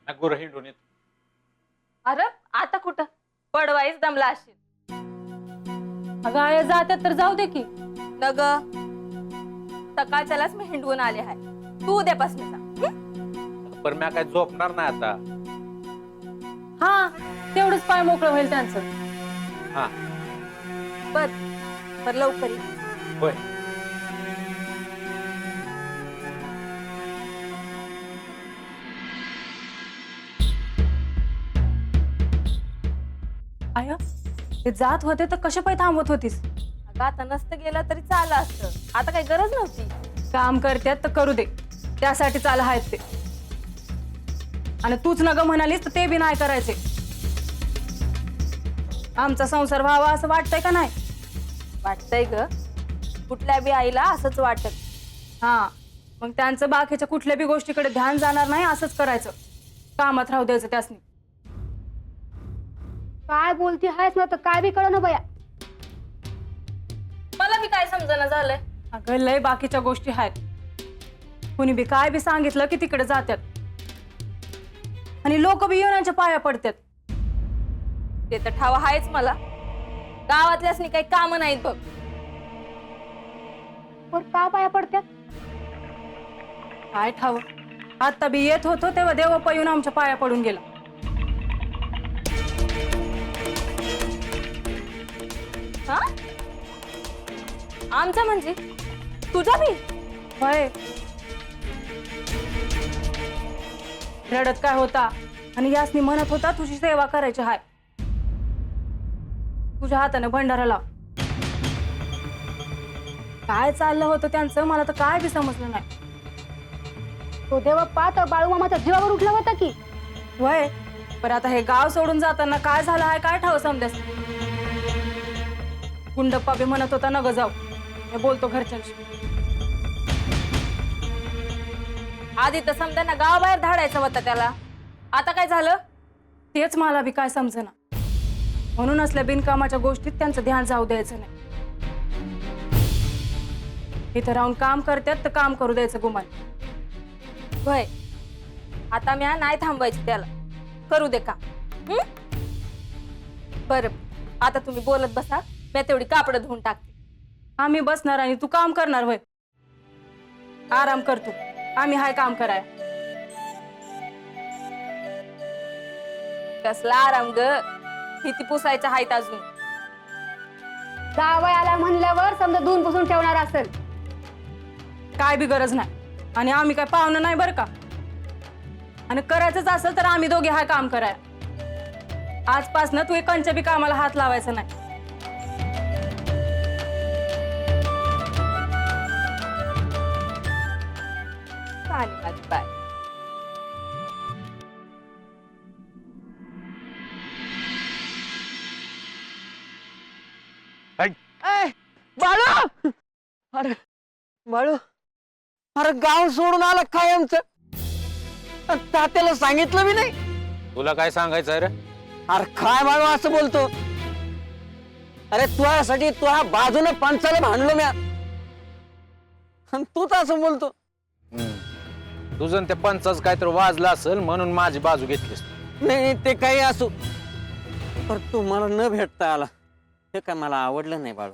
गुरं हिंडून येतो. अरे आता कुठं पडवाईच दमला असेल. अगं आया जात्यात तर जाऊ दे की. नग सकाळच्यालाच मी हिंडवून आले आहे. तू उद्यापासून जा. पण मी काय झोपणार नाही आता. हा तेवढंच पाय मोकळं होईल त्यांचं. हा बर बर लवकर ये. होय. आया ते जात होते तर कशा पाय थांबवत होतीस. अगं आता नसतं गेलं तरी चाललं असतं. आता काही गरज नव्हती. काम करत्यात तर करू दे, त्यासाठी चाल आहेत ते. आणि तूच नग म्हणालीस तर ते बी नाही करायचे. आमचा संसार व्हावा असं वाटतंय का नाही. वाटतंय ग कुठल्या बी आईला असंच वाटत. हा मग त्यांचं बाकीच्या कुठल्या बी गोष्टीकडे ध्यान जाणार नाही असंच करायचं. कामात राहू द्यायचं त्यासनी. काय बोलती आहेस ना तर काय बी कळ ना बया. मला बी काय समजना झालंय. अगं लय बाकीच्या गोष्टी आहेत. कुणी बी काय बी सांगितलं की तिकडे जात्यात आणि लोक बी येऊनांच्या पाया पडतात. ते तर ठाव आहेच मला. गावातल्यासनी काही काम नाहीत बघ. वर का पाया पडत्यात. काय ठाव. आता बी येत होतो तेव्हा देवप्पा येऊन आमच्या पाया पडून गेला. हा आमचा म्हणजे तुझा बी. होय रडत काय होता आणि यासनी म्हणत होता तुझी सेवा करायची हाय. तुझ्या हाताने भंडारा लाव. काय चाललं होतं त्यांचं मला तर काय बी समजलं नाही. तो देवप्पा तर बाळूमामाच्या जीवावर उठला होता की. होय पण आता हे गाव सोडून जाताना काय झालं आहे काय ठाव समजास. गुंडप्पा बी म्हणत होता नग जाऊ. हे बोलतो घरच्यांशी. आधी तर समजा ना गावाबाहेर धाडायचं होतं त्याला. आता काय झालं. तेच मला बी काय समजेना. म्हणून असल्या बिनकामाच्या गोष्टीत त्यांचं ध्यान जाऊ द्यायचं नाही. इथं राहून काम करतात तर काम करू द्यायचं गुमान. होय आता मी नाही थांबवायची त्याला. करू दे का. बर आता तुम्ही बोलत बसा. मी तेवढी कापड धुवून टाकते. आम्ही बसणार आणि तू काम करणार. होय आराम करतो. आम्ही हाय काम कराय. कसला आराम ग. किती पुसायच्या आहेत अजून. जावय आला म्हणल्यावर समजा धुवून पुसून ठेवणार असेल. काय बी गरज नाही. आणि आम्ही काय पाहुणं नाही बरं का. आणि करायचंच असेल तर आम्ही दोघे हाय काम कराय. आजपासनं तू कंच्या बी कामाला हात लावायचा नाही. चालेल माझी बाय. बाळू. अरे बाळू अरे गाव सोडून आला काय आमचं. तात्याला सांगितलं मी नाही. तुला काय सांगायचं रे. अरे काय बाळू असं बोलतो. अरे तुझ्यासाठी तुझ्या बाजूने पंचाला भांडलो म्या. तूच असं बोलतो. तुझं त्या पंचाच काहीतरी वाजलं असेल म्हणून माझी बाजू घेतलीस. नाही ते काही असू पण तू मला न भेटता आला हे काय मला आवडलं नाही बाळू.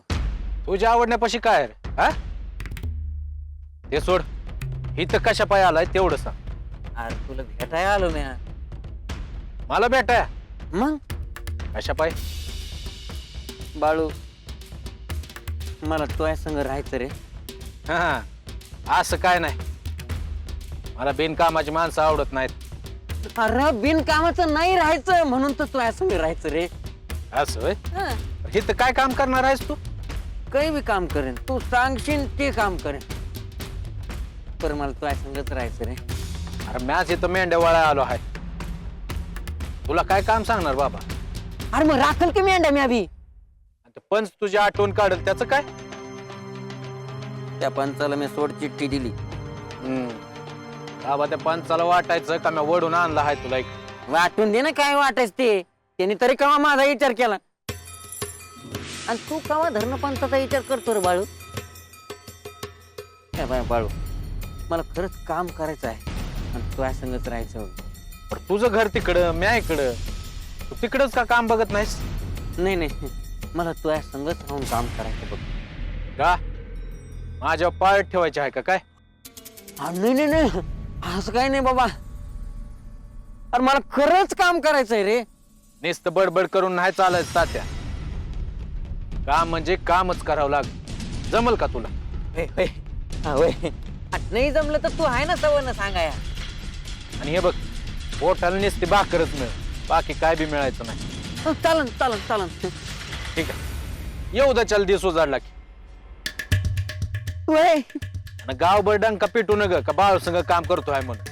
तुझ्या आवडण्यापाशी काय रे. हा ते सोड. इथं कशा पाय आलाय तेवढं सांग. अरे तुला भेटायला आलो म्या. मला भेटाय मग कशा पाय. बाळू मला तुझ्या संग राहायचं रे. हा असं काय नाही. मला बिनकामाची माणसं आवडत नाहीत. अरे बिनकामाचं नाही राहायचं म्हणून तर तुझ्या संग राहायचं रे. असं होय. इथं काय काम करणार आहेस तू. काही बी काम करेन तू सांगशील ते काम करेन. पर मला तुझ्या संगच राहायचं रे. अरे मॅच इथं मेंढ्यावाळा आलो आहे. तुला काय काम सांगणार बाबा. अरे मग राखल की मेंढ्या मी अभि. पंच तुझी आठवण काढल त्याचं काय. त्या पंचाला मी सोड चिठ्ठी दिली. बाबा त्या पंचाला वाटायचं का मी वडून आणला आहे तुला. एक वाटून दे ना काय वाटायचं ते. त्यांनी तरी केव्हा माझा विचार केला आणि तू केव्हा धरण पंचाचा विचार करतो रे बाळू. बाळू मला खरंच काम करायचं आहे आणि तुझ्या संगच राहायचं. पण तुझं घर तिकडं म्या इकडं, तू तिकडच का काम बघत नाहीस? नाही नाही, मला तुझ्या संगत राहून काम करायचं बघ. का माझ्यावर पाळ ठेवायचे आहे का काय? नाही नाही नाही, असं काय नाही बाबा. अरे मला खरंच काम करायचंय रे. नुसतं बडबड करून नाही चालायचं तात्या. काम म्हणजे कामच करावं लागेल. जमल का तुला? होय, होय. हा, होय. नाही जमलं तर तू आहे ना सवय सांगाया. आणि हे बघ, पोटाला नुसती भाकरच मिळ, बाकी काय बी मिळायचं नाही. चालन चालन चालन. ठीक आहे, येऊ दा चल दिवस उजाडला की. होय. आणि गावभर डंका पिटू न ग का बाळ संग काम करतो आहे म्हणून.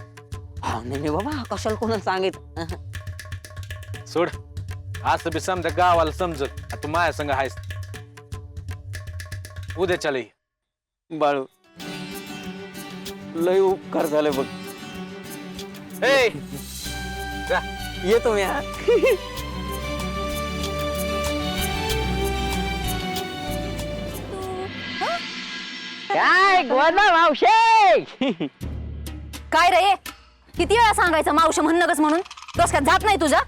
हा नाही नाही बाबा, कशाला कोणाला सांगित. सोड, असं बी समजा गावाला समजत तू माझ्या संग आहेस. उद्या चल ये. बाळू, लय उपकार झाले बघ. ए जा. येतो मी. हा. काय गोदा मावशे. काय रे, किती वेळा सांगायचं मावशी म्हण नकस म्हणून? डोसक्यात जात नाही तुझ्या?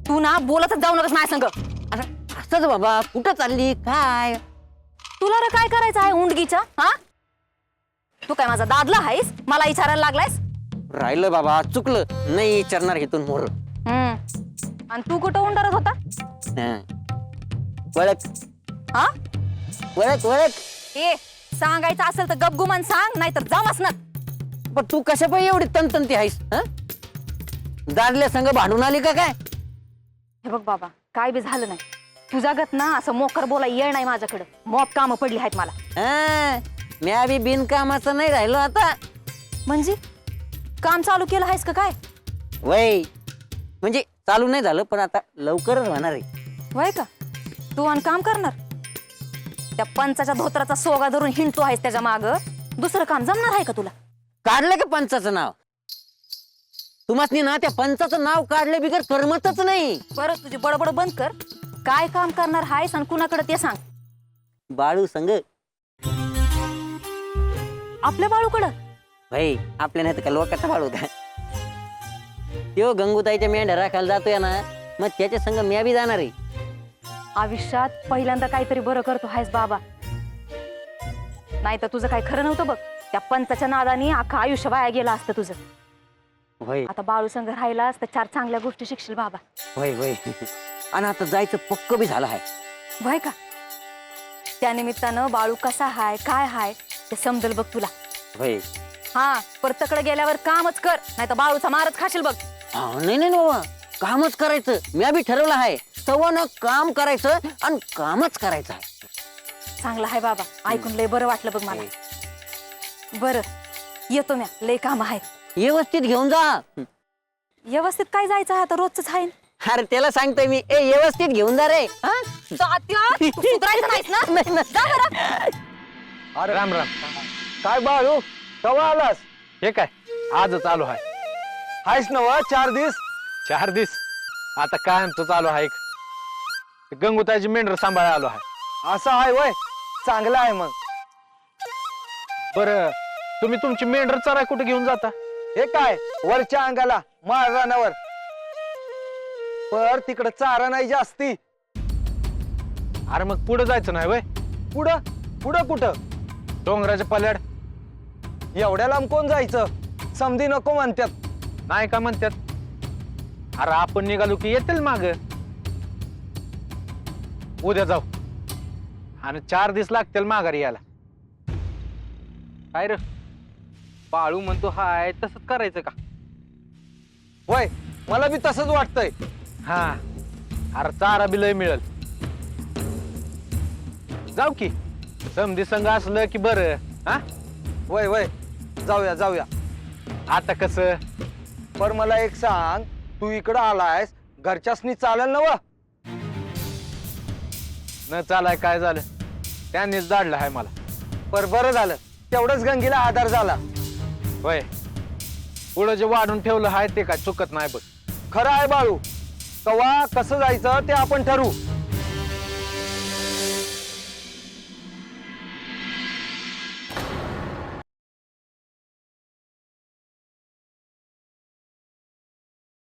तू ना बोलतच जाऊ नकस माझ्या संग. अरे असंच बाबा, कुठं चालली काय? तुला रे काय करायचं आहे उंडगीच्या? हा, तू काय माझा दादला आहेस मला विचारायला लागलायस? राहिलं बाबा, चुकलं. नाही विचारणार इथून मोर. आणि तू कुठं उंडरत होता? वळख हा, वळख वळख. ए सांगायचं असेल तर गपगुमान सांग, नाहीतर जामच ना. पण तू कशा पाहिजे एवढी तनतनती आहेस? दादल्या संग भांडून आली का काय? हे बघ बाबा, काय बी झालं नाही. तुझ्या गत ना असं मोकर बोला येळ नाही माझ्याकडं. मॉप कामं पडली आहेत मला. म्या बी बिनकामाचं नाही राहिलो आता. म्हणजे काम चालू केलं आहेस का काय? वय म्हणजे चालू नाही झालं, पण आता लवकरच होणार आहे. वय का? तू आणि काम करणार? त्या पंचाच्या धोत्राचा सोगा धरून हिंडतो आहेस त्याच्या माग. दुसरं काम जमणार आहे का तुला? काढलं का पंचाचं नाव? तुम्हासनी ना त्या पंचाचं नाव काढले बिगर करमतच नाही. परत तुझी बडबड बंद कर. काय काम करणार आहेस आणि कुणाकडे ते सांग. बाळू संग. आपल्या बाळूकडं? भाई आपल्या नाही तर का लोकांचा बाळू का? त्यो गंगूताईच्या मेंढ्या राखायला जातोय ना, मग त्याच्या संग म्या बी जाणार आहे. आयुष्यात पहिल्यांदा काहीतरी बरं करतो आहेस बाबा. नाही तर तुझं काय खरं नव्हतं बघ. त्या पंचाच्या नादानी अख्खं आयुष्य वाया गेलं असतं तुझं. होय आता बाळू संग राहिलास तर 4 चांगल्या गोष्टी शिकशील बाबा. होय होय. आणि आता जायचं पक्क बी झालं आहे. वय का? त्या निमित्तानं बाळू कसा हाय काय हाय ते समजेल बघ तुला. होय. हा, परतकडे गेल्यावर कामच कर, नाही तर बाळूचा मारच खाशील बघ. नाही नाही बाबा, कामच करायचं. म्या बी ठरवलं आहे. सवानं काम करायचं आणि कामच करायचं आहे. चांगला आहे बाबा, ऐकून लय बरं वाटलं बघ मला. बरं येतो म्या, लय काम आहेत. व्यवस्थित घेऊन जा. व्यवस्थित काय जायचं आहे आता, रोजच आहे. अरे त्याला सांगतोय मी, व्यवस्थित घेऊन जा रे. तात्या, तू सुधारायचं नाहीस ना? नाही ना. जा बरं. अरे राम राम. काय बाळू, कवा आलास? हे काय, आजच आलो आहे. हायस नवा 4 दिवस? 4 दिवस आता काय आमचं चालू आहे. गंगूताईची मेंढर सांभाळायला आलो आहे. असं आहे वय, चांगलं आहे मग. बरं, तुम्ही तुमची मेंढर चराय कुठे घेऊन जाता? हे काय, वरच्या अंगाला माळ रानावर. पर तिकडं चारा नाही जास्ती. अरे मग पुढे जायचं नाही वय? पुढं पुढं कुठं? डोंगराच्या पल्याड. एवढ्या लांब कोण जायचं? समधी नको म्हणतात. नाही का म्हणतात? अरे आपण निघालो की येतील माग. उद्या जाऊ आणि 4 दिवस लागतील माघारी यायला. काय रे बाळू म्हणतो हाय तसंच करायचं का? वय मला बी तसंच वाटतंय. हा, अरे चारा बी लय मिळेल. जाऊ की, समधी संघ असलं की बरं. हा वय वय, जाऊया जाऊया. आता कसं? पर मला एक सांग, तू इकडं आलायस, घरच्यासनी चालेल ना व? न चालाय काय झालं? त्यांनीच जाडलं आहे मला. पर बरं झालं, तेवढंच गंगीला आधार झाला. होय, पुढं जे वाढून ठेवलं आहे ते काय चुकत नाही बघ. खरं आहे बाळू, कवा कसं जायचं ते आपण ठरवू.